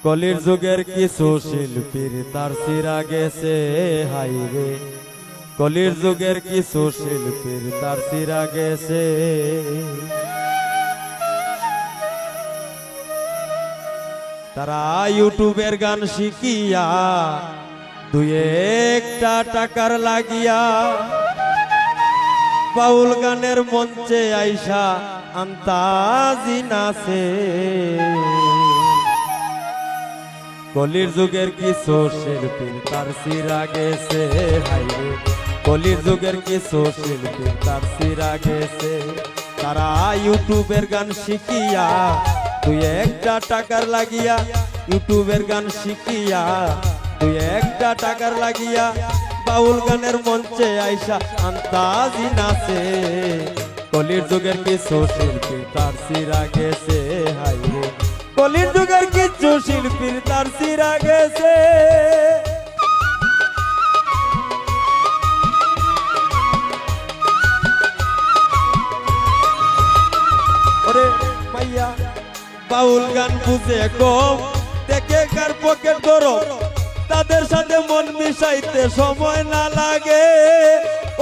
কলির যুগের কিছু শিল্পীর তার সিরা গেছে হাইরে, কলির যুগের কিছু শিল্পীর তার সিরা গেছে। তারা ইউটিউবের গান শিখিয়া দুই একটা টাকার লাগিয়া বাউল গানের মঞ্চে আইসা আন্তাজি নাচে। কলির যুগের কিছু শিল্পী তার সিরা গেছে হাইরে, কলির যুগের কিছু শিল্পী তার সিরা গেছে। তারা ইউটিউবের গান শিখিয়া তুই একটা টাকার লাগিয়া, ইউটিউবের গান শিখিয়া তুই একটা টাকার লাগিয়া বাউল গানের মঞ্চে আইসা আন্তাজি নাচে। কলির যুগের কিছু শিল্পী তার সিরা গেছে হাইরে, কলির যুগের কিছু শিল্পীর তার সিরা গেছে। ওরে মাইয়া বাউল গান বুঝে কম, দেখে কার পকেট গরম, তাদের সাথে মন মিশাইতে সময় না লাগে।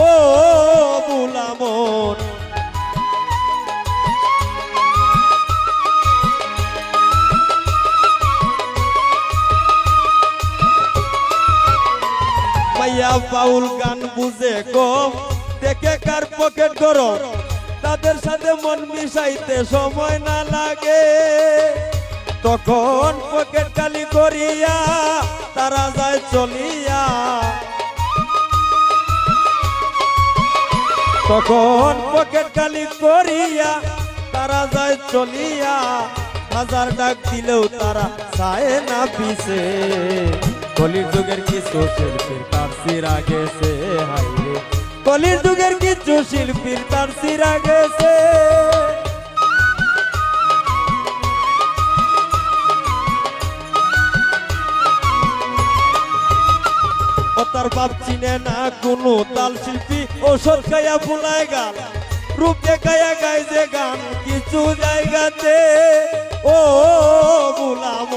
ও বুলা মন মাইয়া বাউল গান বুঝে কম, দেখে কার পকেট গরম, তাদের সাথে মন মিশাইতে সময় না লাগে। তখন পকেট খালি করিয়া তারা যায় চলিয়া, তখন পকেট খালি করিয়া তারা যায় চলিয়া। হাজার ডাক দিলেও তারা চায় না পিছে। কলির যুগের কিছু শিল্পীর তার সিরা গেছে হাইরে, কলির যুগের কিছু শিল্পীর তার সিরা গেছে। ও তার বাপ চিনে না কোনো তাল শিল্পী, ওষুধ খাইয়া ফুলায় গান, রূপ দেখাইয়া গায় যে গান কিছু জায়গাতে। ও বুলাম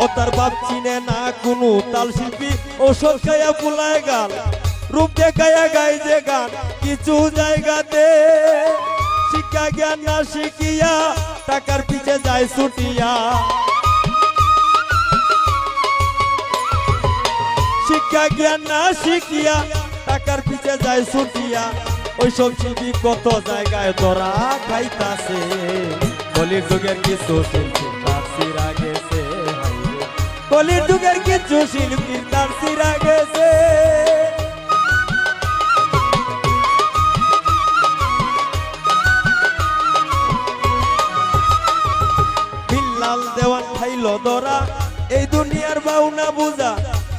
ও তার বাপ চিনে না কোনো তাল শিল্পী, ওষুধ খাইয়া ফুলায় গান, রূপ দেখাইয়া গায় যে গান কিছু জায়গাতে। শিক্ষা জ্ঞান না শিখিয়া টাকার পিছে যায় ছুটিয়া, শিক্ষা জ্ঞান না শিখিয়া টাকার পিছে যায় ছুটিয়া। ওইসব শিল্পী কত জায়গায় ধরা খাইতাছে। কলির যুগের কিছু শিল্পী তার সিরা গেছে হাইরে, কলির যুগের কিছু শিল্পী তার সিরা গেছে। দেওয়ান খাইল ধরা এই দুনিয়ার বাউনা বুঝা,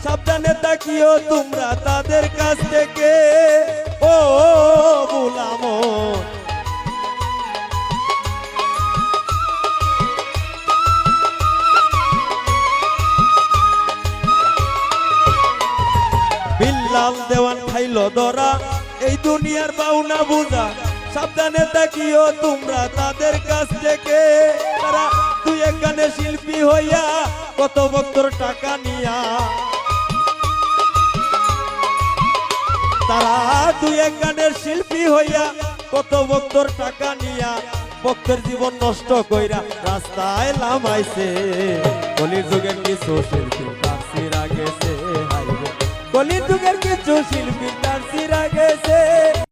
সাবধানে তাকিও তোমরা তাদের কাছ থেকে। ও বুলাম বিল্লাল দেওয়ান খাইল ধরা এই দুনিয়ার বাউনা বুঝা, সাবধানে তাকিও তোমরা তাদের কাছ থেকে। তারা তুই এক গানে শিল্পী হইয়া কত ভক্তর টাকা নিয়া, তারা তুই এক গানের শিল্পী হইয়া কত ভক্তর টাকা নিয়া ভক্তের জীবন নষ্ট কইরা রাস্তায় লামাইছে। কলির যুগের কিছু শিল্পী তার সিরা গেছে হাইরে, কলির যুগের কিছু শিল্পী তার সিরা গেছে।